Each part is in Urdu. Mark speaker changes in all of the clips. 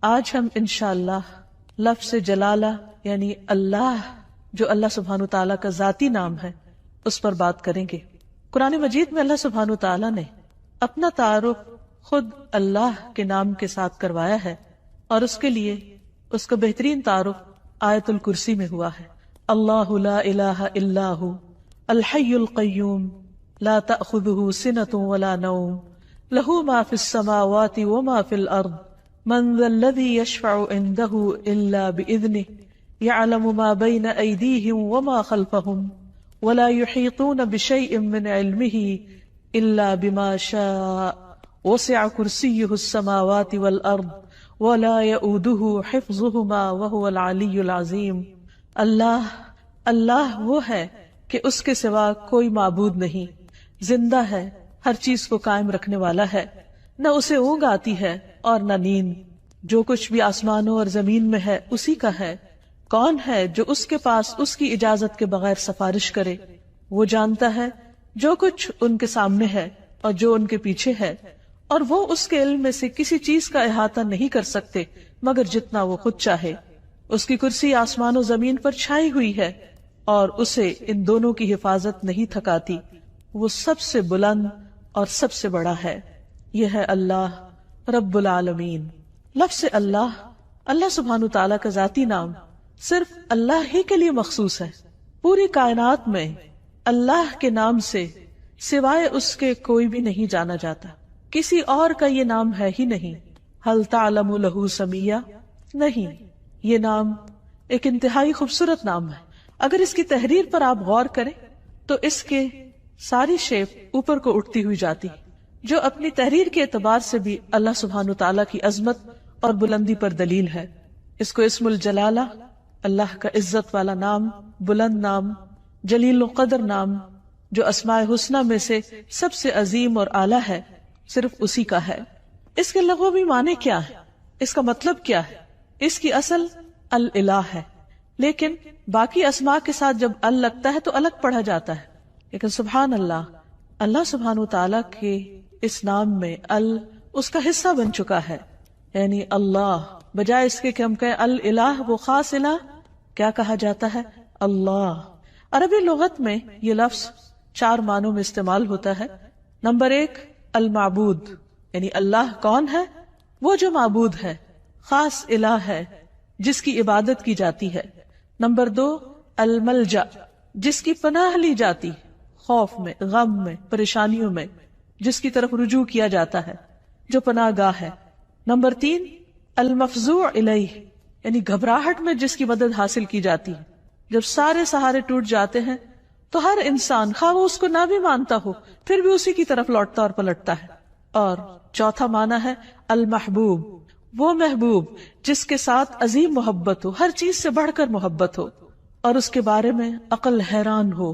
Speaker 1: آج ہم انشاءاللہ لفظ جلالہ یعنی اللہ، جو اللہ سبحانہ تعالیٰ کا ذاتی نام ہے، اس پر بات کریں گے۔ قرآن مجید میں اللہ سبحانہ تعالیٰ نے اپنا تعارف خود اللہ کے نام کے ساتھ کروایا ہے، اور اس کے لیے اس کا بہترین تعارف آیت الکرسی میں ہوا ہے۔ اللہ لا الہ الا ہو الحی القیوم لا تأخذہ سنۃ ولا نوم لہ ما فی السماوات وما فی الارض من ذا الذی یشفع عندہ الا بإذنہ یعلم ما بین ایدیہم وما خلفہم ولا یحیطون بشیء من علمہ الا بما شاء وسع کرسیہ السماوات والارض ولا یؤودہ حفظہما وہو العلی العظیم۔ اللہ وہ ہے کہ اس کے سوا کوئی معبود نہیں، زندہ ہے، ہر چیز کو قائم رکھنے والا ہے، نہ اسے اونگ آتی ہے اور نہ نیند، جو کچھ بھی آسمانوں اور زمین میں ہے اسی کا ہے۔ کون ہے جو اس کے پاس اس کی اجازت کے بغیر سفارش کرے؟ وہ جانتا ہے جو کچھ ان کے سامنے ہے اور جو ان کے پیچھے ہے، اور وہ اس کے علم میں سے کسی چیز کا احاطہ نہیں کر سکتے مگر جتنا وہ خود چاہے۔ اس کی کرسی آسمان و زمین پر چھائی ہوئی ہے اور اسے ان دونوں کی حفاظت نہیں تھکاتی۔ وہ سب سے بلند اور سب سے بڑا ہے۔ یہ ہے اللہ رب العالمین۔ لفظ اللہ سبحانہ تعالیٰ کا ذاتی نام صرف اللہ ہی کے لیے مخصوص ہے۔ پوری کائنات میں اللہ کے نام سے سوائے اس کے کوئی بھی نہیں جانا جاتا، کسی اور کا یہ نام ہے ہی نہیں۔ ہل تعلم لہ سمیہ؟ نہیں، یہ نام ایک انتہائی خوبصورت نام ہے۔ اگر اس کی تحریر پر آپ غور کریں تو اس کے ساری شیپ اوپر کو اٹھتی ہوئی جاتی، جو اپنی تحریر کے اعتبار سے بھی اللہ سبحانہ تعالیٰ کی عظمت اور بلندی پر دلیل ہے۔ اس کو اسم الجلالہ، اللہ کا عزت والا نام، بلند نام، جلیل القدر نام، جو اسماء حسنہ میں سے سب سے عظیم اور اعلیٰ ہے، صرف اسی کا ہے۔ اس کے لغوی معنی کیا ہے؟ اس کا مطلب کیا ہے؟ اس کی اصل الالہ ہے، لیکن باقی اسماء کے ساتھ جب ال لگتا ہے تو الگ پڑھا جاتا ہے۔ لیکن سبحان اللہ سبحانہ تعالیٰ کے اس نام میں ال اس کا حصہ بن چکا ہے، یعنی اللہ بجائے اس کے کہ ہم کہیں الالہ، وہ خاص الہ، کیا کہا جاتا ہے؟ اللہ۔ عربی لغت میں یہ لفظ 4 معنوں میں استعمال ہوتا ہے۔ نمبر 1 المعبود، یعنی اللہ کون ہے؟ وہ جو معبود ہے، خاص الہ ہے جس کی عبادت کی جاتی ہے۔ نمبر 2 الملجا، جس کی پناہ لی جاتی، خوف میں، غم میں، پریشانیوں میں، جس کی طرف رجوع کیا جاتا ہے، جو پناہ گاہ ہے۔ نمبر 3 المفزوع الیہ، یعنی گھبراہٹ میں جس کی مدد حاصل کی جاتی ہے۔ جب سارے سہارے ٹوٹ جاتے ہیں تو ہر انسان، خواہ وہ اس کو نہ بھی مانتا ہو، پھر بھی اسی کی طرف لوٹتا اور پلٹتا ہے۔ اور چوتھا معنی ہے المحبوب، وہ محبوب جس کے ساتھ عظیم محبت ہو، ہر چیز سے بڑھ کر محبت ہو، اور اس کے بارے میں عقل حیران ہو۔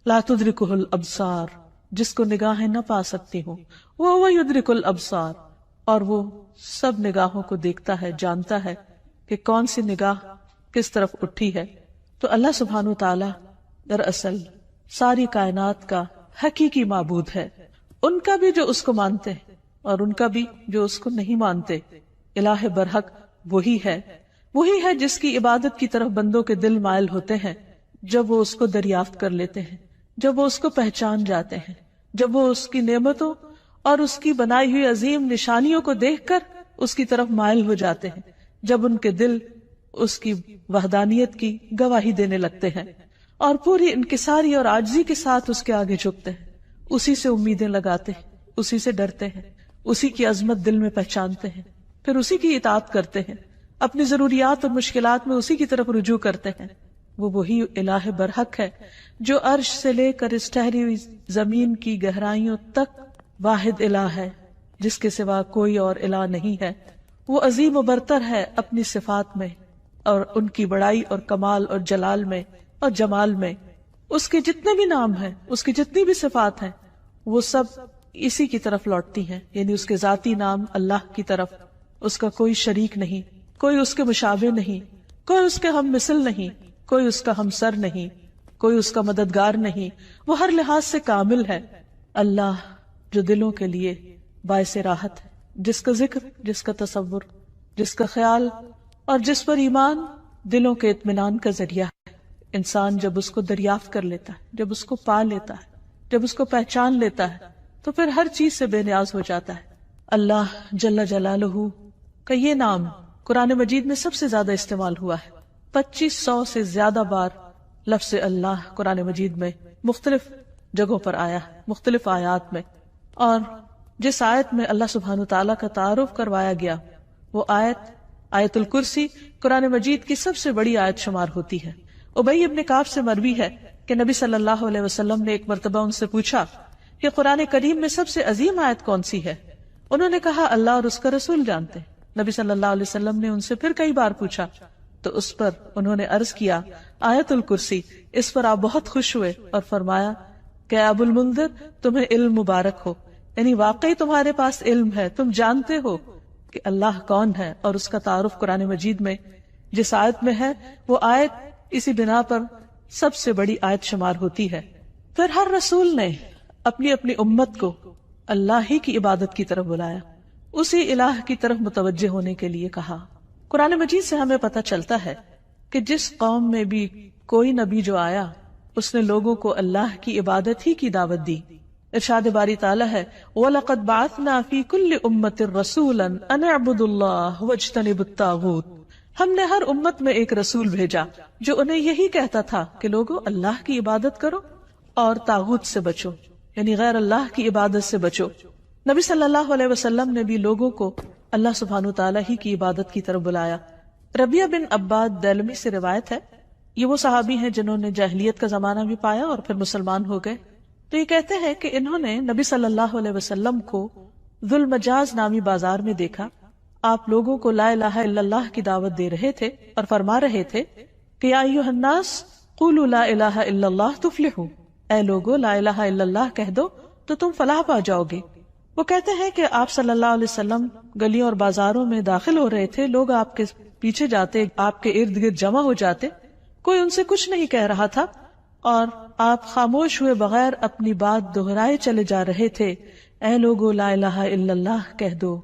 Speaker 1: لا تدرکہ الابصار، جس کو نگاہیں نہ پا سکتی ہوں، وہ یدرک الابصار، اور وہ سب نگاہوں کو دیکھتا ہے، جانتا ہے کہ کون سی نگاہ کس طرف اٹھی ہے۔ تو اللہ سبحانہ تعالیٰ دراصل ساری کائنات کا حقیقی معبود ہے، ان کا بھی جو اس کو مانتے ہیں اور ان کا بھی جو اس کو نہیں مانتے۔ الہ برحق وہی ہے جس کی عبادت کی طرف بندوں کے دل مائل ہوتے ہیں جب وہ اس کو دریافت کر لیتے ہیں، جب وہ اس کو پہچان جاتے ہیں، جب وہ اس کی نعمتوں اور اس کی بنائی ہوئی عظیم نشانیوں کو دیکھ کر اس کی طرف مائل ہو جاتے ہیں، جب ان کے دل اس کی وحدانیت کی گواہی دینے لگتے ہیں اور پوری انکساری اور عاجزی کے ساتھ اس کے آگے جھکتے ہیں، اسی سے امیدیں لگاتے ہیں، اسی سے ڈرتے ہیں، اسی کی عظمت دل میں پہچانتے ہیں، پھر اسی کی اطاعت کرتے ہیں، اپنی ضروریات اور مشکلات میں اسی کی طرف رجوع کرتے ہیں۔ وہ وہی الہ برحق ہے جو عرش سے لے کر اس ٹھہری ہوئی زمین کی گہرائیوں تک واحد الہ ہے، جس کے سوا کوئی اور الہ نہیں ہے۔ وہ عظیم و برتر ہے اپنی صفات میں اور ان کی بڑائی اور کمال اور جلال میں اور جمال میں۔ اس کے جتنے بھی نام ہیں، اس کی جتنی بھی صفات ہیں، وہ سب اسی کی طرف لوٹتی ہیں، یعنی اس کے ذاتی نام اللہ کی طرف۔ اس کا کوئی شریک نہیں، کوئی اس کے مشابہ نہیں، کوئی اس کے ہم مثل نہیں، کوئی اس کا ہمسر نہیں، کوئی اس کا مددگار نہیں۔ وہ ہر لحاظ سے کامل ہے۔ اللہ جو دلوں کے لیے باعث راحت ہے، جس کا ذکر، جس کا تصور، جس کا خیال اور جس پر ایمان دلوں کے اطمینان کا ذریعہ ہے۔ انسان جب اس کو دریافت کر لیتا ہے، جب اس کو پا لیتا ہے، جب اس کو پہچان لیتا ہے تو پھر ہر چیز سے بے نیاز ہو جاتا ہے۔ اللہ جل جلالہ کا یہ نام قرآن مجید میں سب سے زیادہ استعمال ہوا ہے۔ 2500 سے زیادہ بار لفظ اللہ قرآن مجید میں مختلف جگہوں پر آیا ہے، مختلف آیات میں، اور جس آیت میں اللہ سبحانہ تعالیٰ کا تعارف کروایا گیا وہ آیت الکرسی قرآن مجید کی سب سے بڑی آیت شمار ہوتی ہے۔ ابی ابن کعب سے مروی ہے کہ نبی صلی اللہ علیہ وسلم نے ایک مرتبہ ان سے پوچھا کہ قرآن کریم میں سب سے عظیم آیت کون سی ہے؟ انہوں نے کہا اللہ اور اس کا رسول جانتے ہیں۔ نبی صلی اللہ علیہ وسلم نے ان سے پھر کئی بار پوچھا تو اس پر انہوں نے عرض کیا آیت الکرسی۔ اس پر آپ بہت خوش ہوئے اور فرمایا کہ ابو المنذر تمہیں علم مبارک ہو، یعنی واقعی تمہارے پاس علم ہے، تم جانتے ہو کہ اللہ کون ہے، اور اس کا تعارف قرآن مجید میں جس آیت میں ہے وہ آیت اسی بنا پر سب سے بڑی آیت شمار ہوتی ہے۔ پھر ہر رسول نے اپنی اپنی امت کو اللہ ہی کی عبادت کی طرف بلایا، اسی الہ کی طرف متوجہ ہونے کے لیے کہا۔ قرآن مجید سے ہمیں پتہ چلتا ہے کہ جس قوم میں بھی کوئی نبی جو آیا اس نے لوگوں کو اللہ کی عبادت ہی کی دعوت دی۔ ارشاد باری تعالیٰ ہے وَلَقَدْ بَعَثْنَا فِي كُلِّ أُمَّةٍ رَسُولًا أَنِ اعْبُدُوا اللَّهَ وَاجْتَنِبُوا الطَّاغُوتَ۔ ہم نے ہر امت میں ایک رسول بھیجا جو انہیں یہی کہتا تھا کہ لوگوں اللہ کی عبادت کرو اور طاغوت سے بچو، یعنی غیر اللہ کی عبادت سے بچو۔ نبی صلی اللہ علیہ وسلم نے بھی لوگوں کو اللہ سبحانہ تعالیٰ ہی کی عبادت کی طرف بلایا۔ ربیہ بن عباد دیلمی سے روایت ہے، یہ وہ صحابی ہیں جنہوں نے جاہلیت کا زمانہ بھی پایا اور پھر مسلمان ہو گئے۔ تو یہ کہتے ہیں کہ انہوں نے نبی صلی اللہ علیہ وسلم کو ذو المجاز نامی بازار میں دیکھا، آپ لوگوں کو لا الہ الا اللہ کی دعوت دے رہے تھے اور فرما رہے تھے کہ یا ایھا الناس قولوا لا الہ الا اللہ تفلحوا، اے لوگو لا الہ الا اللہ کہہ دو تو تم فلاح پا جاؤ گے۔ وہ کہتے ہیں کہ آپ صلی اللہ علیہ وسلم گلیوں اور بازاروں میں داخل ہو رہے تھے، لوگ آپ کے پیچھے جاتے، آپ کے ارد گرد جمع ہو جاتے، کوئی ان سے کچھ نہیں کہہ رہا تھا اور آپ خاموش ہوئے بغیر اپنی بات دہرائے چلے جا رہے تھے، اے لوگو لا الہ الا اللہ کہہ دو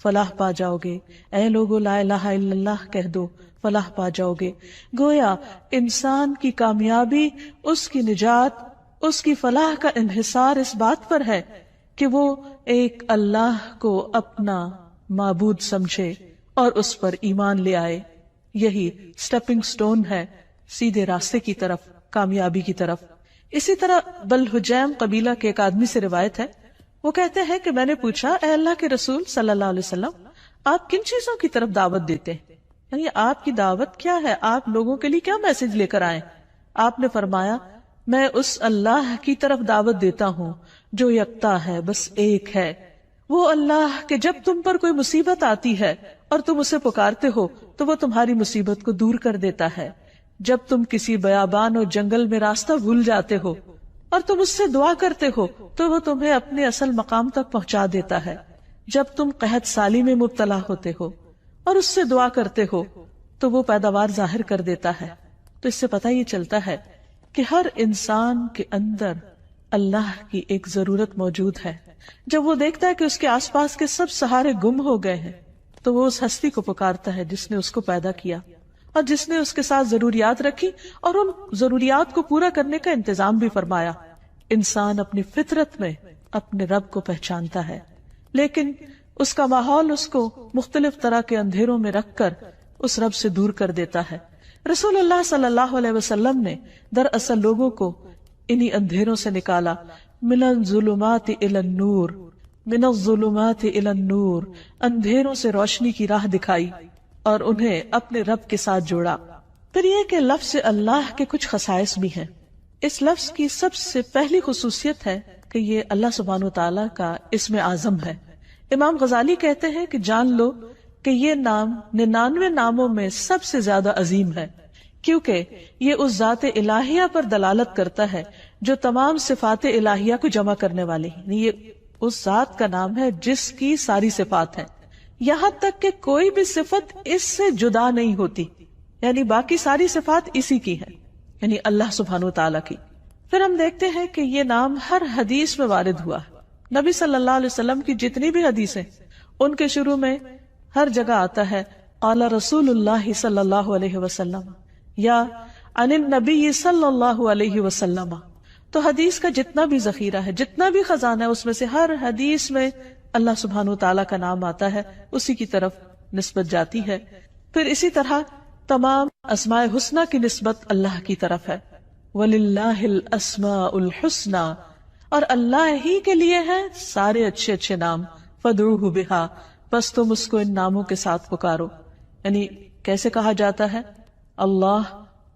Speaker 1: فلاح پا جاؤ گے، اے لوگو لا الہ الا اللہ کہہ دو فلاح پا جاؤ گے۔ گویا انسان کی کامیابی، اس کی نجات، اس کی فلاح کا انحصار اس بات پر ہے کہ وہ ایک اللہ کو اپنا معبود سمجھے اور اس پر ایمان لے آئے۔ یہی سٹیپنگ سٹون ہے سیدھے راستے کی طرف، کامیابی کی طرف۔ اسی طرح بلحجیم قبیلہ کے ایک آدمی سے روایت ہے، وہ کہتے ہیں کہ میں نے پوچھا اے اللہ کے رسول صلی اللہ علیہ وسلم آپ کن چیزوں کی طرف دعوت دیتے ہیں، یعنی آپ کی دعوت کیا ہے، آپ لوگوں کے لیے کیا میسج لے کر آئے؟ آپ نے فرمایا میں اس اللہ کی طرف دعوت دیتا ہوں جو یکتا ہے، بس ایک ہے، وہ اللہ کہ جب تم پر کوئی مصیبت آتی ہے اور تم اسے پکارتے ہو تو وہ تمہاری مصیبت کو دور کر دیتا ہے، جب تم کسی بیابان اور جنگل میں راستہ بھول جاتے ہو اور تم اس سے دعا کرتے ہو تو وہ تمہیں اپنے اصل مقام تک پہنچا دیتا ہے، جب تم قحط سالی میں مبتلا ہوتے ہو اور اس سے دعا کرتے ہو تو وہ پیداوار ظاہر کر دیتا ہے۔ تو اس سے پتہ یہ چلتا ہے کہ ہر انسان کے اندر اللہ کی ایک ضرورت موجود ہے۔ جب وہ دیکھتا ہے کہ اس کے آس پاس کے سب سہارے گم ہو گئے ہیں تو وہ اس ہستی کو پکارتا ہے جس نے اس کو پیدا کیا اور جس نے اس کے ساتھ ضروریات رکھی اور ان ضروریات کو پورا کرنے کا انتظام بھی فرمایا۔ انسان اپنی فطرت میں اپنے رب کو پہچانتا ہے، لیکن اس کا ماحول اس کو مختلف طرح کے اندھیروں میں رکھ کر اس رب سے دور کر دیتا ہے۔ رسول اللہ صلی اللہ علیہ وسلم نے دراصل لوگوں کو انہی اندھیروں سے نکالا، من الظلمات الی النور، من الظلمات الی النور، اندھیروں سے روشنی کی راہ دکھائی اور انہیں اپنے رب کے ساتھ جوڑا۔ پھر یہ کہ لفظ اللہ کے کچھ خصائص بھی ہیں۔ اس لفظ کی سب سے پہلی خصوصیت ہے کہ یہ اللہ سبحانہ وتعالی کا اسم اعظم ہے۔ امام غزالی کہتے ہیں کہ جان لو کہ یہ نام 99 ناموں میں سب سے زیادہ عظیم ہے، کیونکہ یہ اس ذات الہیہ پر دلالت کرتا ہے جو تمام صفات الہیہ کو جمع کرنے والی ہے۔ یہ اس ذات کا نام ہے جس کی ساری صفات ہیں، یہاں تک کہ کوئی بھی صفت اس سے جدا نہیں ہوتی، یعنی باقی ساری صفات اسی کی ہیں، یعنی اللہ سبحانہ وتعالی کی۔ پھر ہم دیکھتے ہیں کہ یہ نام ہر حدیث میں وارد ہوا ہے۔ نبی صلی اللہ علیہ وسلم کی جتنی بھی حدیثیں ان کے شروع میں ہر جگہ آتا ہے قال رسول اللہ صلی اللہ علیہ وسلم یا عن النبی صلی اللہ علیہ وسلم. تو حدیث کا جتنا بھی ذخیرہ ہے، جتنا بھی خزانہ ہے، اس میں سے ہر حدیث میں اللہ سبحانہ وتعالی کا نام آتا ہے، اسی کی طرف نسبت جاتی ہے. پھر اسی طرح تمام اسماء حسنہ کی نسبت اللہ کی طرف ہے. وَلِلَّهِ الْأَسْمَاءُ الْحُسْنَى، اور اللہ ہی کے لیے ہیں سارے اچھے اچھے نام. فَادْعُوهُ بِهَا، بس تم اس کو ان ناموں کے ساتھ پکارو. یعنی کیسے کہا جاتا ہے؟ اللہ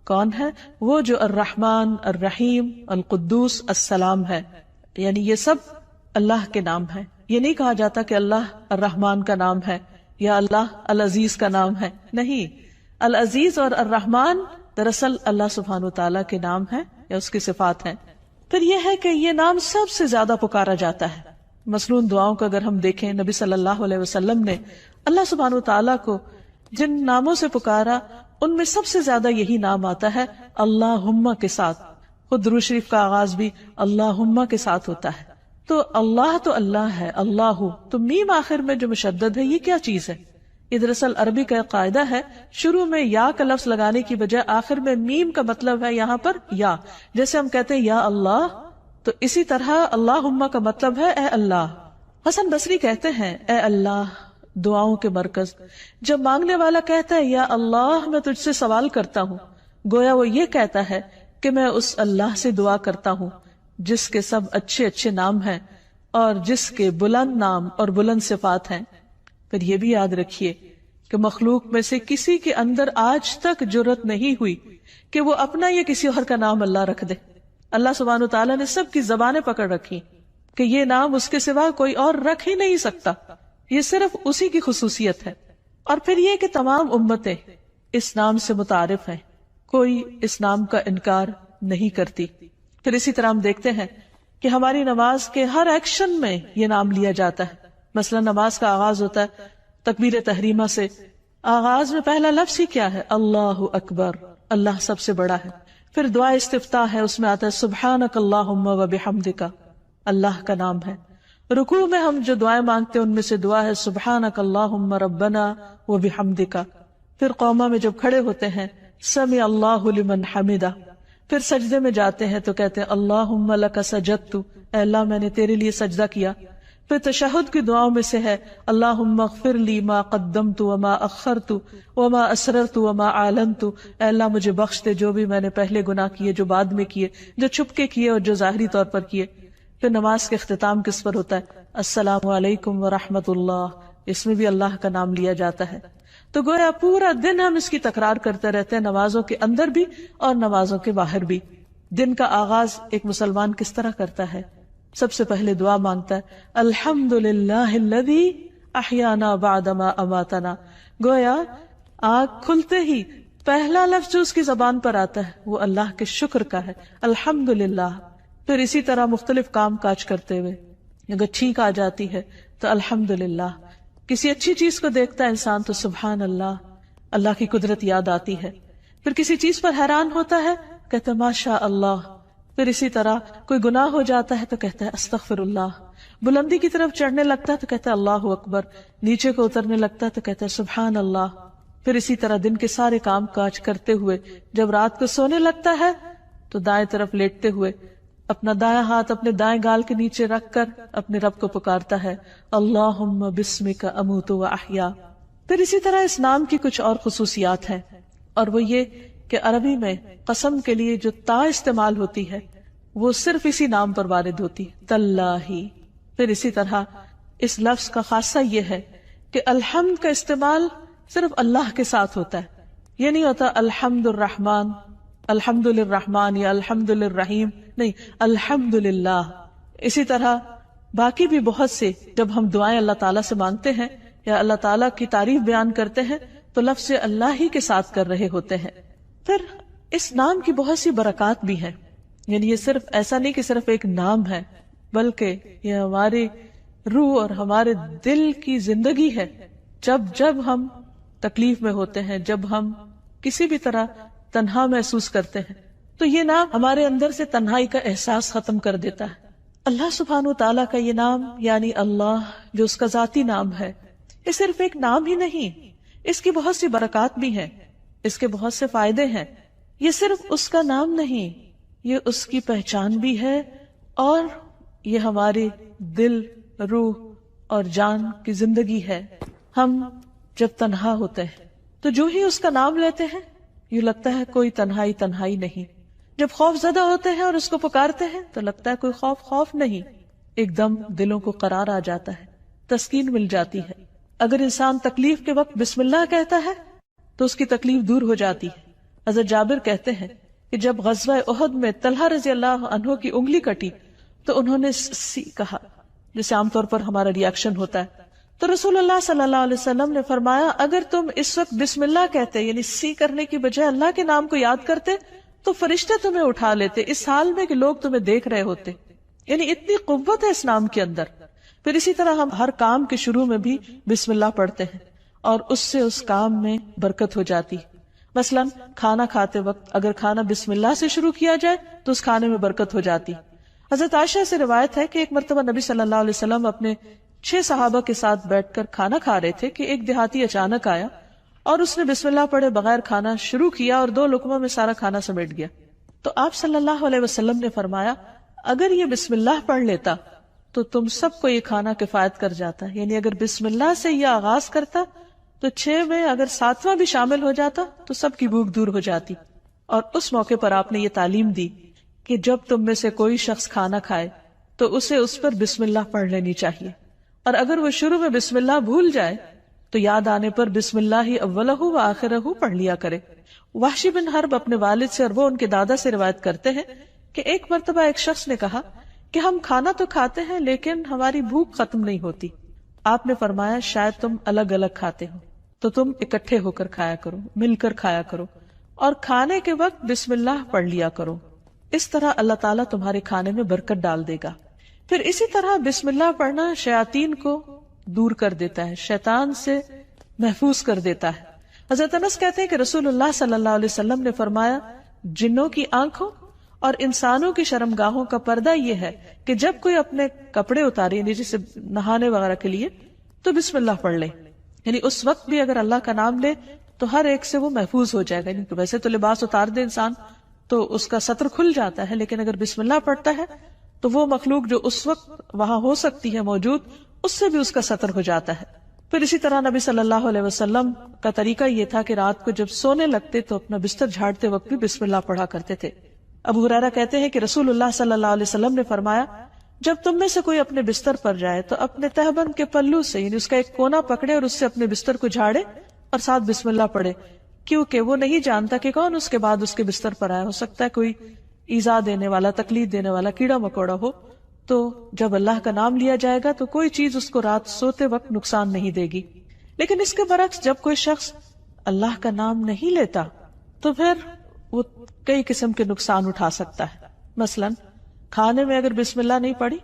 Speaker 1: کون ہے؟ وہ جو الرحمن، الرحیم، القدوس، السلام ہے. یعنی یہ سب اللہ کے نام ہیں. یہ نہیں کہا جاتا کہ اللہ الرحمن کا نام ہے یا اللہ العزیز کا نام ہے. نہیں، العزیز اور الرحمن دراصل اللہ سبحانہ وتعالی کے نام ہیں یا اس کی صفات ہیں. پھر یہ ہے کہ یہ نام سب سے زیادہ پکارا جاتا ہے. مثلاً دعاؤں کا اگر ہم دیکھیں، نبی صلی اللہ علیہ وسلم نے اللہ سبحانہ وتعالی کو جن ناموں سے پکارا ان میں سب سے زیادہ یہی نام آتا ہے اللہم کے ساتھ. خود درود شریف کا آغاز بھی اللہم کے ساتھ ہوتا ہے. تو اللہ ہے، اللہ تو میم آخر میں جو مشدد ہے یہ کیا چیز ہے؟ یہ دراصل عربی کا قاعدہ ہے، شروع میں یا کا لفظ لگانے کی بجائے آخر میں میم کا مطلب ہے یہاں پر یا. جیسے ہم کہتے ہیں یا اللہ، تو اسی طرح اللہم کا مطلب ہے اے اللہ. حسن بصری کہتے ہیں اے اللہ دعاؤں کے مرکز. جب مانگنے والا کہتا ہے یا اللہ میں تجھ سے سوال کرتا ہوں، گویا وہ یہ کہتا ہے کہ میں اس اللہ سے دعا کرتا ہوں جس کے سب اچھے اچھے نام ہیں اور جس کے بلند نام اور بلند صفات ہیں. پھر یہ بھی یاد رکھیے کہ مخلوق میں سے کسی کے اندر آج تک جرت نہیں ہوئی کہ وہ اپنا یا کسی اور کا نام اللہ رکھ دے. اللہ سبحانہ وتعالیٰ نے سب کی زبانیں پکڑ رکھی کہ یہ نام اس کے سوا کوئی اور رکھ ہی نہیں سکتا، یہ صرف اسی کی خصوصیت ہے. اور پھر یہ کہ تمام امتیں اس نام سے متعارف ہیں، کوئی اس نام کا انکار نہیں کرتی. پھر اسی طرح ہم دیکھتے ہیں کہ ہماری نماز کے ہر ایکشن میں یہ نام لیا جاتا ہے. مثلا نماز کا آغاز ہوتا ہے تکبیر تحریمہ سے. آغاز میں پہلا لفظ ہی کیا ہے؟ اللہ اکبر، اللہ سب سے بڑا ہے. پھر دعا استفتاح ہے، اس میں آتا ہے سبحانک اللہم و بحمدک، اللہ کا نام ہے. رکوع میں ہم جو دعائیں مانگتے ہیں ان میں سے دعا ہے سبحانک اللہم ربنا و بحمدک. پھر قوما میں جب کھڑے ہوتے ہیں سمع اللہ لمن حمدہ. پھر سجدے میں جاتے ہیں تو کہتے ہیں اللہم لک سجدت، اے اللہ میں نے تیرے لیے سجدہ کیا. پھر تشہد کی دعاؤں میں سے ہے اللہم اغفر لی ما قدمت وما اخرت وما اسررت وما اعلنت، اے اللہ مجھے بخش دے جو بھی میں نے پہلے گناہ کیے، جو بعد میں کیے، جو چھپ کے کیے اور جو ظاہری طور پر کیے. پھر نماز کے اختتام کس پر ہوتا ہے؟ السلام علیکم ورحمۃ اللہ. اس میں بھی اللہ کا نام لیا جاتا ہے. تو گویا پورا دن ہم اس کی تکرار کرتے رہتے ہیں، نمازوں کے اندر بھی اور نمازوں کے باہر بھی. دن کا آغاز ایک مسلمان کس طرح کرتا ہے؟ سب سے پہلے دعا مانگتا ہے الحمدللہ الذی احیانا بعد ما اماتنا. گویا آنکھ کھلتے ہی پہلا لفظ جو اس کی زبان پر آتا ہے وہ اللہ کے شکر کا ہے، الحمدللہ. پھر اسی طرح مختلف کام کاج کرتے ہوئے اگر چھینک آ جاتی ہے تو الحمدللہ. کسی اچھی چیز کو دیکھتا ہے انسان تو سبحان اللہ، اللہ کی قدرت یاد آتی ہے. پھر کسی چیز پر حیران ہوتا ہے کہتا ہے ماشاء اللہ. پھر اسی طرح کوئی گناہ ہو جاتا ہے تو کہتا ہے استغفر اللہ. بلندی کی طرف چڑھنے لگتا ہے تو کہتا ہے اللہ اکبر. نیچے کو اترنے لگتا ہے تو کہتا ہے سبحان اللہ. پھر اسی طرح دن کے سارے کام کاج کرتے ہوئے جب رات کو سونے لگتا ہے تو دائیں طرف لیٹتے ہوئے اپنا دایاں ہاتھ اپنے دائیں گال کے نیچے رکھ کر اپنے رب کو پکارتا ہے اللہم بسمک اموت و احیا. پھر اسی طرح اس نام کی کچھ اور خصوصیات ہیں، اور وہ یہ کہ عربی میں قسم کے لیے جو تا استعمال ہوتی ہے وہ صرف اسی نام پر وارد ہوتی ہے، تاللہ. پھر اسی طرح اس لفظ کا خاصہ یہ ہے کہ الحمد کا استعمال صرف اللہ کے ساتھ ہوتا ہے. یہ نہیں ہوتا الحمد الرحمن، الحمد للرحمن یا الحمد للرحیم، نہیں، الحمد للہ. اسی طرح باقی بھی بہت سے جب ہم دعائیں اللہ تعالیٰ سے مانگتے ہیں یا اللہ تعالیٰ کی تعریف بیان کرتے ہیں تو لفظ اللہ ہی کے ساتھ کر رہے ہوتے ہیں. پھر اس نام کی بہت سی برکات بھی ہیں. یعنی یہ صرف ایسا نہیں کہ صرف ایک نام ہے، بلکہ یہ ہماری روح اور ہمارے دل کی زندگی ہے. جب ہم تکلیف میں ہوتے ہیں، جب ہم کسی بھی طرح تنہا محسوس کرتے ہیں تو یہ نام ہمارے اندر سے تنہائی کا احساس ختم کر دیتا ہے. اللہ سبحانہ وتعالیٰ کا یہ نام یعنی اللہ جو اس کا ذاتی نام ہے، یہ صرف ایک نام ہی نہیں، اس کی بہت سی برکات بھی ہیں، اس کے بہت سے فائدے ہیں. یہ صرف اس کا نام نہیں، یہ اس کی پہچان بھی ہے، اور یہ ہماری دل، روح اور جان کی زندگی ہے. ہم جب تنہا ہوتے ہیں تو جو ہی اس کا نام لیتے ہیں یوں لگتا ہے کوئی تنہائی نہیں. جب خوف زدہ ہوتے ہیں اور اس کو پکارتے ہیں تو لگتا ہے کوئی خوف نہیں. ایک دم دلوں کو قرار آ جاتا ہے، تسکین مل جاتی ہے. اگر انسان تکلیف کے وقت بسم اللہ کہتا ہے تو اس کی تکلیف دور ہو جاتی ہے. حضرت جابر کہتے ہیں کہ جب غزوہ احد میں طلحہ رضی اللہ عنہ کی انگلی کٹی تو انہوں نے سی کہا، جیسے عام طور پر ہمارا ریاکشن ہوتا ہے. تو رسول اللہ صلی اللہ علیہ وسلم نے فرمایا اگر تم اس وقت بسم اللہ کہتے، یعنی سی کرنے کی بجائے اللہ کے نام کو یاد کرتے، تو فرشتے تمہیں اٹھا لیتے اس حال میں کہ لوگ تمہیں دیکھ رہے ہوتے. یعنی اتنی قوت ہے اس نام کے اندر. پھر اسی طرح ہم ہر کام کے شروع میں بھی بسم اللہ پڑھتے ہیں اور اس سے اس کام میں برکت ہو جاتی. مثلا کھانا کھاتے وقت اگر کھانا بسم اللہ سے شروع کیا جائے تو اس کھانے میں برکت ہو جاتی. حضرت عائشہ سے روایت ہے کہ ایک مرتبہ نبی صلی اللہ علیہ وسلم اپنے 6 صحابہ کے ساتھ بیٹھ کر کھانا کھا رہے تھے کہ ایک دیہاتی اچانک آیا اور اس نے بسم اللہ پڑھے بغیر کھانا شروع کیا اور 2 لقموں میں سارا کھانا سمیٹ گیا. تو آپ صلی اللہ علیہ وسلم نے فرمایا اگر یہ بسم اللہ پڑھ لیتا تو تم سب کو یہ کھانا کفایت کر جاتا. یعنی اگر بسم اللہ سے یہ آغاز کرتا تو 6 میں اگر 7واں بھی شامل ہو جاتا تو سب کی بھوک دور ہو جاتی. اور اس موقع پر آپ نے یہ تعلیم دی کہ جب تم میں سے کوئی شخص کھانا کھائے تو اسے اس پر بسم اللہ پڑھ لینی چاہیے، اور اگر وہ شروع میں بسم اللہ بھول جائے تو یاد آنے پر بسم اللہ اولہ و آخرہ پڑھ لیا کرے. وحشی بن حرب اپنے والد سے اور وہ ان کے دادا سے روایت کرتے ہیں کہ ایک مرتبہ ایک شخص نے کہا کہ ہم کھانا تو کھاتے ہیں لیکن ہماری بھوک ختم نہیں ہوتی. آپ نے فرمایا شاید تم الگ الگ کھاتے ہو تو تم اکٹھے ہو کر کھایا کرو، مل کر کھایا کرو، اور کھانے کے وقت بسم اللہ پڑھ لیا کرو. اس طرح اللہ تعالیٰ تمہارے کھانے میں برکت ڈال دے گا. پھر اسی طرح بسم اللہ پڑھنا شیاطین کو دور کر دیتا ہے، شیطان سے محفوظ کر دیتا ہے. حضرت انس کہتے ہیں کہ رسول اللہ صلی اللہ علیہ وسلم نے فرمایا جنوں کی آنکھوں اور انسانوں کی شرمگاہوں کا پردہ یہ ہے کہ جب کوئی اپنے کپڑے اتارے یعنی جسے نہانے وغیرہ کے لیے تو بسم اللہ پڑھ لے. یعنی اس وقت بھی اگر اللہ کا نام لے تو ہر ایک سے وہ محفوظ ہو جائے گا. یعنی ویسے تو لباس اتار دے انسان تو اس کا سطر کھل جاتا ہے، لیکن اگر بسم اللہ پڑھتا ہے تو وہ مخلوق جو اس وقت وہاں ہو سکتی ہے موجود، اس سے بھی اس کا سطر ہو جاتا ہے. پھر اسی طرح نبی صلی اللہ علیہ وسلم کا طریقہ یہ تھا کہ رات کو جب سونے لگتے تو اپنا بستر جھاڑتے وقت بھی بسم اللہ پڑھا کرتے تھے. ابو ہریرہ کہتے ہیں کہ رسول اللہ صلی اللہ علیہ وسلم نے فرمایا جب تم میں سے کوئی اپنے بستر پر جائے تو اپنے تہبند کے پلو سے یعنی اس کا ایک کونا پکڑے اور اس سے اپنے بستر کو جھاڑے اور ساتھ بسم اللہ پڑھے، کیونکہ وہ نہیں جانتا کہ کون اس کے بعد اس کے بستر پر آیا. ہو سکتا ہے کوئی ایذا دینے والا، تکلیف دینے والا کیڑا مکوڑا ہو. تو جب اللہ کا نام لیا جائے گا تو کوئی چیز اس کو رات سوتے وقت نقصان نہیں دے گی. لیکن اس کے برعکس جب کوئی شخص اللہ کا نام نہیں لیتا تو پھر وہ کئی قسم کے نقصان اٹھا سکتا ہے. مثلا کھانے میں اگر بسم اللہ نہیں پڑھی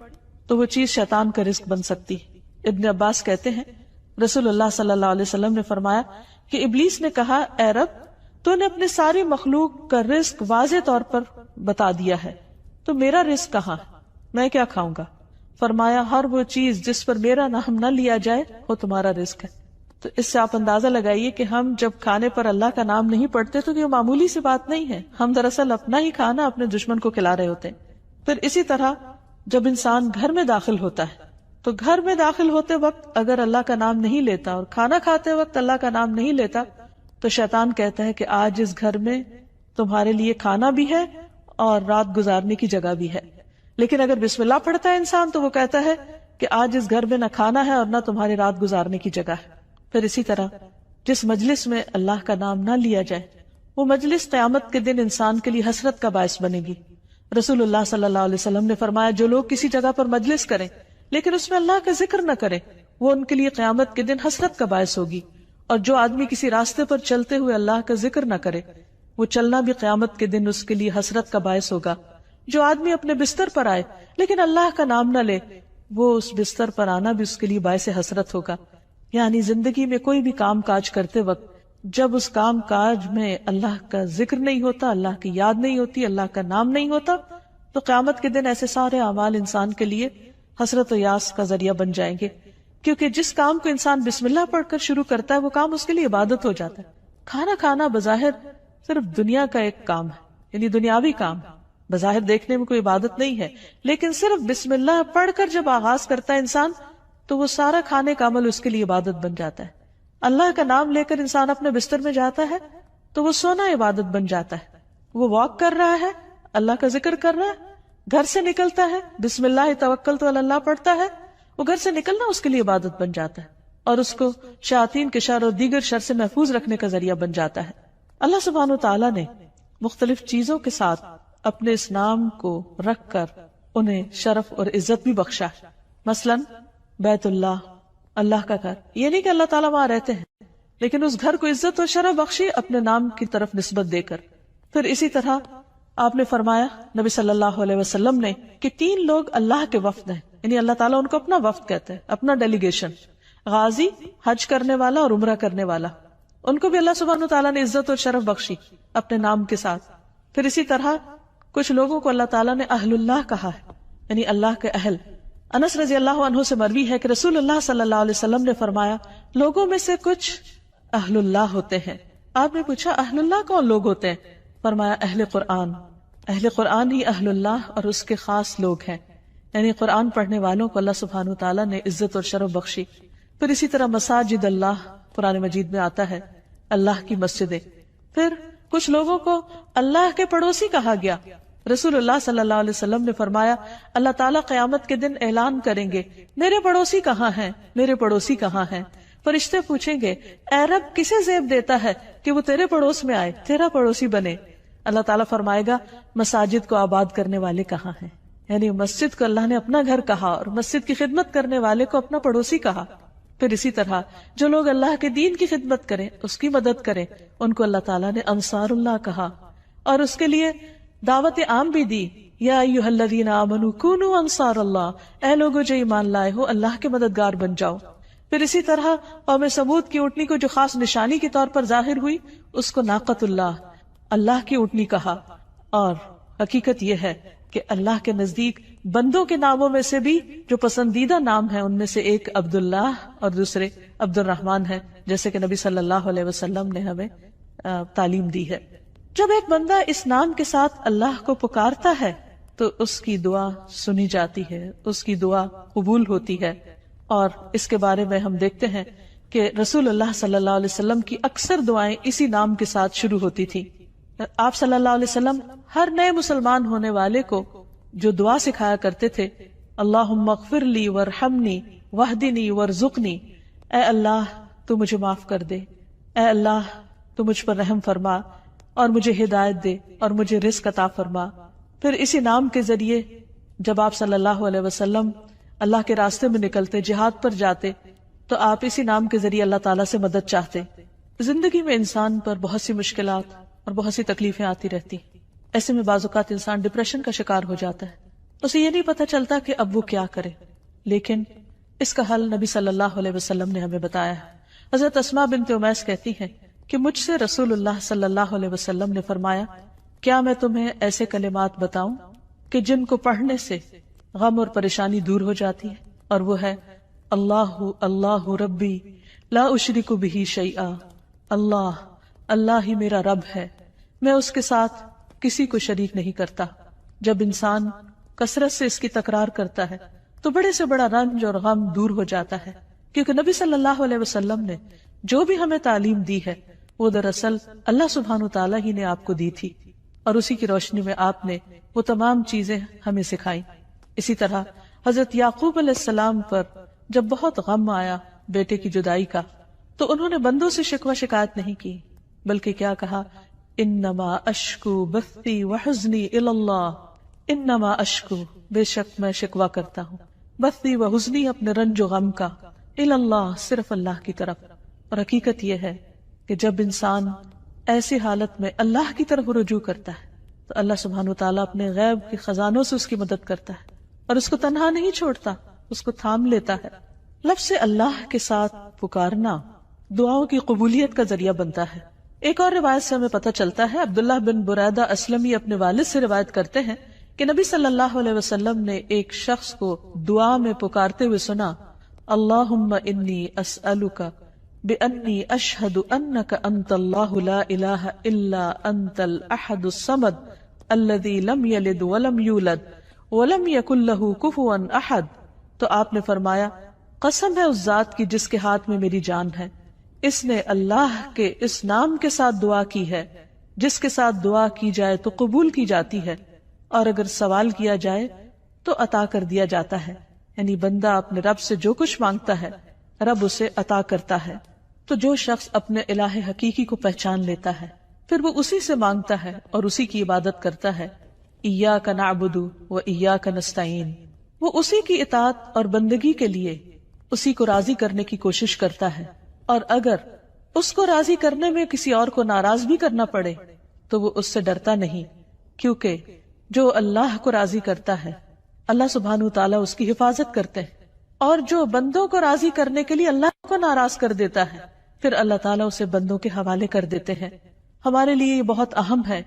Speaker 1: تو وہ چیز شیطان کا رزق بن سکتی. ابن عباس کہتے ہیں رسول اللہ صلی اللہ علیہ وسلم نے فرمایا کہ ابلیس نے کہا اے رب تو نے اپنے ساری مخلوق کا رزق واضح طور پر بتا دیا ہے، تو میرا رزق کہاں، میں کیا کھاؤں گا؟ فرمایا ہر وہ چیز جس پر میرا نام نہ لیا جائے وہ تمہارا رزق ہے. تو اس سے آپ اندازہ لگائیے کہ ہم جب کھانے پر اللہ کا نام نہیں پڑھتے تو یہ معمولی سی بات نہیں ہے، ہم دراصل اپنا ہی کھانا اپنے دشمن کو کھلا رہے ہوتے ہیں. پھر اسی طرح جب انسان گھر میں داخل ہوتا ہے تو گھر میں داخل ہوتے وقت اگر اللہ کا نام نہیں لیتا اور کھانا کھاتے وقت اللہ کا نام نہیں لیتا تو شیطان کہتا ہے کہ آج اس گھر میں تمہارے لیے کھانا بھی ہے اور رات گزارنے کی جگہ بھی ہے. لیکن اگر بسم اللہ پڑھتا ہے انسان تو وہ کہتا ہے کہ آج اس گھر میں نہ کھانا ہے اور نہ تمہاری رات گزارنے کی جگہ ہے. پھر اسی طرح جس مجلس میں اللہ کا نام نہ لیا جائے وہ مجلس قیامت کے دن انسان کے لیے حسرت کا باعث بنے گی. رسول اللہ صلی اللہ علیہ وسلم نے فرمایا جو لوگ کسی جگہ پر مجلس کریں لیکن اس میں اللہ کا ذکر نہ کریں وہ ان کے لیے قیامت کے دن حسرت کا باعث ہوگی. اور جو آدمی کسی راستے پر چلتے ہوئے اللہ کا ذکر نہ کرے وہ چلنا بھی قیامت کے دن اس کے لیے حسرت کا باعث ہوگا. جو آدمی اپنے بستر پر آئے لیکن اللہ کا نام نہ لے وہ اس بستر پر آنا بھی اس کے لیے باعث حسرت ہوگا. یعنی زندگی میں کوئی بھی کام کاج کرتے وقت جب اس کام کاج میں اللہ کا ذکر نہیں ہوتا، اللہ کی یاد نہیں ہوتی، اللہ کا نام نہیں ہوتا تو قیامت کے دن ایسے سارے اعمال انسان کے لیے حسرت و یاس کا ذریعہ بن جائیں گے. کیونکہ جس کام کو انسان بسم اللہ پڑھ کر شروع کرتا ہے وہ کام اس کے لیے عبادت ہو جاتا ہے. کھانا کھانا بظاہر صرف دنیا کا ایک کام ہے، یعنی دنیاوی کام ہے، بظاہر دیکھنے میں کوئی عبادت نہیں ہے، لیکن صرف بسم اللہ پڑھ کر جب آغاز کرتا ہے انسان تو وہ سارا کھانے کا عمل اس کے لیے عبادت بن جاتا ہے. اللہ کا نام لے کر انسان اپنے بستر میں جاتا ہے تو وہ سونا عبادت بن جاتا ہے. وہ واک کر رہا ہے، اللہ کا ذکر کر رہا ہے، گھر سے نکلتا ہے، بسم اللہ توکلت علی اللہ پڑھتا ہے، وہ گھر سے نکلنا اس کے لیے عبادت بن جاتا ہے اور اس کو شیاطین کے شر اور دیگر شر سے محفوظ رکھنے کا ذریعہ بن جاتا ہے. اللہ سبحانہ وتعالی نے مختلف چیزوں کے ساتھ اپنے اس نام کو رکھ کر انہیں شرف اور عزت بھی بخشا ہے. مثلا بیت اللہ، اللہ کا گھر، یہ نہیں کہ اللہ تعالیٰ وہاں رہتے ہیں، لیکن اس گھر کو عزت اور شرف بخشی اپنے نام کی طرف نسبت دے کر. پھر اسی طرح آپ نے فرمایا نبی صلی اللہ علیہ وسلم نے کہ 3 لوگ اللہ کے وفد ہیں، یعنی اللہ تعالیٰ ان کو اپنا وفد کہتے ہیں، اپنا ڈیلیگیشن. غازی، حج کرنے والا اور عمرہ کرنے والا، ان کو بھی اللہ سبحانہ تعالیٰ نے عزت اور شرف بخشی اپنے نام کے ساتھ. پھر اسی طرح کچھ لوگوں کو اللہ تعالیٰ نے اہل اللہ کہا ہے، یعنی اللہ کے اہل. انس رضی اللہ عنہ سے مروی ہے کہ رسول اللہ صلی اللہ علیہ وسلم نے فرمایا لوگوں میں سے کچھ اہل اللہ ہوتے ہیں. آپ نے پوچھا اہل اللہ کون لوگ ہوتے ہیں؟ فرمایا اہل قرآن. اہل قرآن ہی اہل اللہ اور اس کے خاص لوگ ہیں، یعنی قرآن پڑھنے والوں کو اللہ سبحانہ تعالیٰ نے عزت اور شرف بخشی. پھر اسی طرح مساجد اللہ قرآن مجید میں آتا ہے، اللہ کی مسجدیں. پھر کچھ لوگوں کو اللہ کے پڑوسی کہا گیا. رسول اللہ صلی اللہ علیہ وسلم نے فرمایا اللہ تعالیٰ قیامت کے دن اعلان کریں گے میرے پڑوسی کہاں ہیں، میرے پڑوسی کہاں ہیں. فرشتے پوچھیں گے اے رب کسے زیب دیتا ہے کہ وہ تیرے پڑوس میں آئے، تیرا پڑوسی بنے. اللہ تعالیٰ فرمائے گا مساجد کو آباد کرنے والے کہاں ہیں، یعنی مسجد کو اللہ نے اپنا گھر کہا اور مسجد کی خدمت کرنے والے کو اپنا پڑوسی کہا. پھر اسی طرح جو لوگ اللہ کے دین کی خدمت کریں، اس کی مدد کریں، ان کو اللہ تعالیٰ نے انصار اللہ کہا اور اس کے لیے دعوت عام بھی دی. یا ایھا الذین آمنوا کونوا انصار اللہ، اے لوگو جو ایمان لائے ہو اللہ کے مددگار بن جاؤ. پھر اسی طرح قوم سمود کی اونٹنی کو جو خاص نشانی کے طور پر ظاہر ہوئی اس کو ناقۃ اللہ، اللہ کی اونٹنی کہا. اور حقیقت یہ ہے کہ اللہ کے نزدیک بندوں کے ناموں میں سے بھی جو پسندیدہ نام ہیں ان میں سے ایک عبداللہ اور دوسرے عبد الرحمن ہے، جیسے کہ نبی صلی اللہ علیہ وسلم نے ہمیں تعلیم دی ہے. جب ایک بندہ اس نام کے ساتھ اللہ کو پکارتا ہے تو اس کی دعا سنی جاتی ہے، اس کی دعا قبول ہوتی ہے. اور اس کے بارے میں ہم دیکھتے ہیں کہ رسول اللہ صلی اللہ علیہ وسلم کی اکثر دعائیں اسی نام کے ساتھ شروع ہوتی تھی. آپ صلی اللہ علیہ وسلم ہر نئے مسلمان ہونے والے کو جو دعا سکھایا کرتے تھے اللہم اغفر لی وارحمنی واہدنی وارزقنی، اے اللہ تو مجھے معاف کر دے، اے اللہ تو مجھ پر رحم فرما اور مجھے ہدایت دے اور مجھے رزق عطا فرما. پھر اسی نام کے ذریعے جب آپ صلی اللہ علیہ وسلم اللہ کے راستے میں نکلتے، جہاد پر جاتے، تو آپ اسی نام کے ذریعے اللہ تعالیٰ سے مدد چاہتے. زندگی میں انسان پر بہت سی مشکلات اور بہت سی تکلیفیں آتی رہتی، ایسے میں بعض اوقات انسان ڈپریشن کا شکار ہو جاتا ہے، اسے یہ نہیں پتہ چلتا کہ اب وہ کیا کرے. لیکن اس کا حل نبی صلی اللہ علیہ وسلم نے ہمیں بتایا ہے. حضرت اسماء بنت امیس کہتی ہیں کہ مجھ سے رسول اللہ صلی اللہ علیہ وسلم نے فرمایا کیا میں تمہیں ایسے کلمات بتاؤں کہ جن کو پڑھنے سے غم اور پریشانی دور ہو جاتی ہے، اور وہ ہے اللہ اللہ ربی لا اشرک بہ شیئا، اللہ اللہ ہی میرا رب ہے، میں اس کے ساتھ کسی کو شریک نہیں کرتا. جب انسان کثرت سے اس کی تکرار کرتا ہے تو بڑے سے بڑا رنج اور غم دور ہو جاتا ہے، کیونکہ نبی صلی اللہ علیہ وسلم نے جو بھی ہمیں تعلیم دی ہے وہ دراصل اللہ سبحانہ تعالیٰ ہی نے آپ کو دی تھی، اور اسی کی روشنی میں آپ نے وہ تمام چیزیں ہمیں سکھائیں. اسی طرح حضرت یعقوب علیہ السلام پر جب بہت غم آیا بیٹے کی جدائی کا تو انہوں نے بندوں سے شکوہ شکایت نہیں کی، بلکہ کیا کہا انما اشکو بثی وحزنی الی اللہ، انما اشکو بے شک میں شکوہ کرتا ہوں، بثی وحزنی اپنے رنج و غم کا، الی اللہ صرف اللہ کی طرف. اور حقیقت یہ ہے کہ جب انسان ایسی حالت میں اللہ کی طرف رجوع کرتا ہے تو اللہ سبحانہ وتعالیٰ اپنے غیب کے خزانوں سے اس کی مدد کرتا ہے اور اس کو تنہا نہیں چھوڑتا، اس کو تھام لیتا ہے. لفظ اللہ کے ساتھ پکارنا دعاؤں کی قبولیت کا ذریعہ بنتا ہے. ایک اور روایت سے ہمیں پتہ چلتا ہے، عبداللہ بن بریدہ اسلمی اپنے والد سے روایت کرتے ہیں کہ نبی صلی اللہ علیہ وسلم نے ایک شخص کو دعا میں پکارتے ہوئے سنا اللہم انی اسألک بأنی اشہد انک انت اللہ لا الہ الا انت الاحد الصمد الذی لم یلد ولم یولد ولم یکن لہ کفوا احد. تو آپ نے فرمایا قسم ہے اس ذات کی جس کے ہاتھ میں میری جان ہے، اس نے اللہ کے اس نام کے ساتھ دعا کی ہے جس کے ساتھ دعا کی جائے تو قبول کی جاتی ہے، اور اگر سوال کیا جائے تو عطا کر دیا جاتا ہے. یعنی بندہ اپنے رب سے جو کچھ مانگتا ہے رب اسے عطا کرتا ہے. تو جو شخص اپنے الہ حقیقی کو پہچان لیتا ہے پھر وہ اسی سے مانگتا ہے اور اسی کی عبادت کرتا ہے. ایاک نعبد و ایاک نستعین، وہ اسی کی اطاعت اور بندگی کے لیے اسی کو راضی کرنے کی کوشش کرتا ہے، اور اگر اس کو راضی کرنے میں کسی اور کو ناراض بھی کرنا پڑے تو وہ اس سے ڈرتا نہیں، کیونکہ جو اللہ کو راضی کرتا ہے اللہ سبحانہ تعالیٰ اس کی حفاظت کرتے ہیں، اور جو بندوں کو راضی کرنے کے لیے اللہ کو ناراض کر دیتا ہے پھر اللہ تعالیٰ اسے بندوں کے حوالے کر دیتے ہیں. ہمارے لیے یہ بہت اہم ہے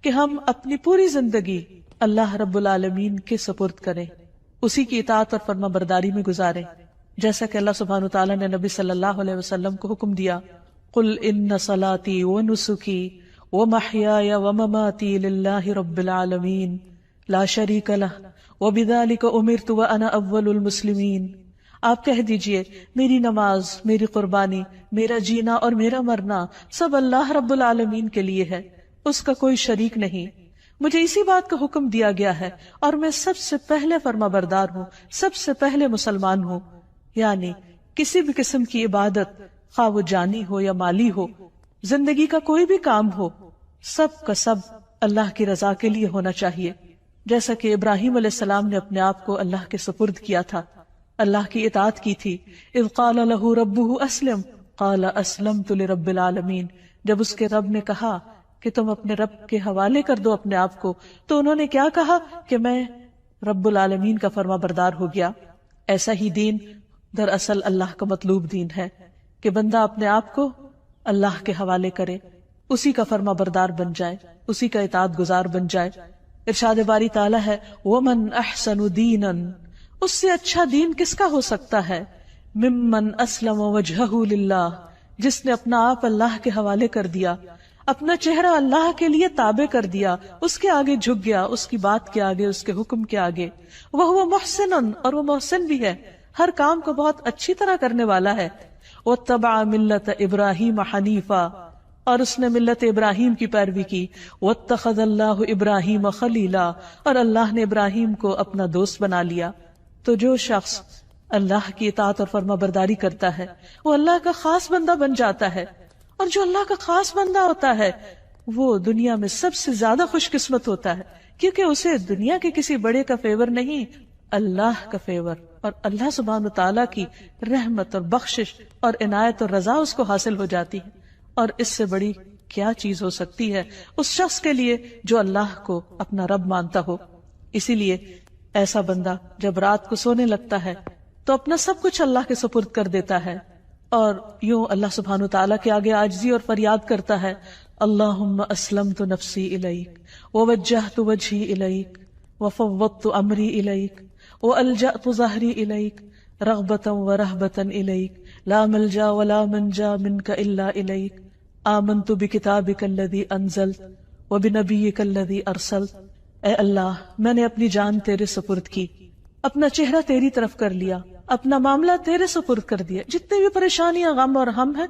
Speaker 1: کہ ہم اپنی پوری زندگی اللہ رب العالمین کے سپرد کریں، اسی کی اطاعت اور فرما برداری میں گزاریں، جیسا کہ اللہ سبحانہ تعالیٰ نے نبی صلی اللہ علیہ وسلم کو حکم دیا، قل ان صلاتی ونسکی ومحیای ومماتی للہ رب العالمین لا شریک لہ وبذلک امرت وانا اول المسلمین. آپ کہہ دیجئے میری نماز، میری قربانی، میرا جینا اور میرا مرنا سب اللہ رب العالمین کے لیے ہے، اس کا کوئی شریک نہیں، مجھے اسی بات کا حکم دیا گیا ہے اور میں سب سے پہلے فرما بردار ہوں، سب سے پہلے مسلمان ہوں. یعنی کسی بھی قسم کی عبادت خواہ وہ جانی ہو یا مالی ہو، زندگی کا کوئی بھی کام ہو، سب کا سب اللہ کی رضا کے لیے ہونا چاہیے. جیسا کہ ابراہیم علیہ السلام نے اپنے آپ کو اللہ کے سپرد کیا تھا، اللہ کی اطاعت کی تھی. اذ قال له ربه اسلم قال اسلمت لرب العالمین، جب اس کے رب نے کہا کہ تم اپنے رب کے حوالے کر دو اپنے آپ کو، تو انہوں نے کیا کہا کہ میں رب العالمین کا فرما بردار ہو گیا. ایسا ہی دین دراصل اللہ کا مطلوب دین ہے کہ بندہ اپنے آپ کو اللہ کے حوالے کرے، اسی کا فرما بردار بن جائے، اسی کا اطاعت گزار بن جائے. ارشاد باری تعالیٰ ہے وَمَنْ أَحْسَنُ دِينًا، اس سے اچھا دین کس کا ہو سکتا ہے، ممن اسلم وجہہ للہ، جس نے اپنا آپ اللہ کے حوالے کر دیا، اپنا چہرہ اللہ کے لیے تابع کر دیا، اس کے آگے جھک گیا، اس کی بات کے آگے، اس کے حکم کے آگے. وَهُوَ مُحْسِنٌ، اور وہ محسن بھی ہے، ہر کام کو بہت اچھی طرح کرنے والا ہے. وَاتَّبَعَ مِلَّةَ إِبْرَاهِيمَ حَنِيفًا، اور اس نے ملت ابراہیم کی پیروی کی. وَاتَّخَذَ اللَّهُ إِبْرَاهِيمَ خَلِيلًا، اور اللہ نے ابراہیم کو اپنا دوست بنا لیا. تو جو شخص اللہ کی اطاعت اور فرما برداری کرتا ہے وہ اللہ کا خاص بندہ بن جاتا ہے، اور جو اللہ کا خاص بندہ ہوتا ہے وہ دنیا میں سب سے زیادہ خوش قسمت ہوتا ہے، کیونکہ اسے دنیا کے کسی بڑے کا فیور نہیں، اللہ کا فیور اور اللہ سبحانہ تعالیٰ کی رحمت اور بخشش اور عنایت اور رضا اس کو حاصل ہو جاتی ہے. اور اس سے بڑی کیا چیز ہو سکتی ہے اس شخص کے لیے جو اللہ کو اپنا رب مانتا ہو. اسی لیے ایسا بندہ جب رات کو سونے لگتا ہے تو اپنا سب کچھ اللہ کے سپرد کر دیتا ہے اور یوں اللہ سبحانہ تعالیٰ کے آگے عاجزی اور فریاد کرتا ہے، اللہم اسلمت نفسی الیک ووجہت وجہی الیک وفوضت امری الیک والجأت ظہری الیک رغبتا ورہبتا الیک لا ملجا ولا منجا منک الا الیک آمنت بکتابک الذی انزلت وبنبیک الذی ارسلت. اے اللہ، میں نے اپنی جان تیرے سپرد کی، اپنا چہرہ تیری طرف کر لیا، اپنا معاملہ تیرے سپرد کر دیا، جتنے بھی پریشانیاں غم اور ہم ہیں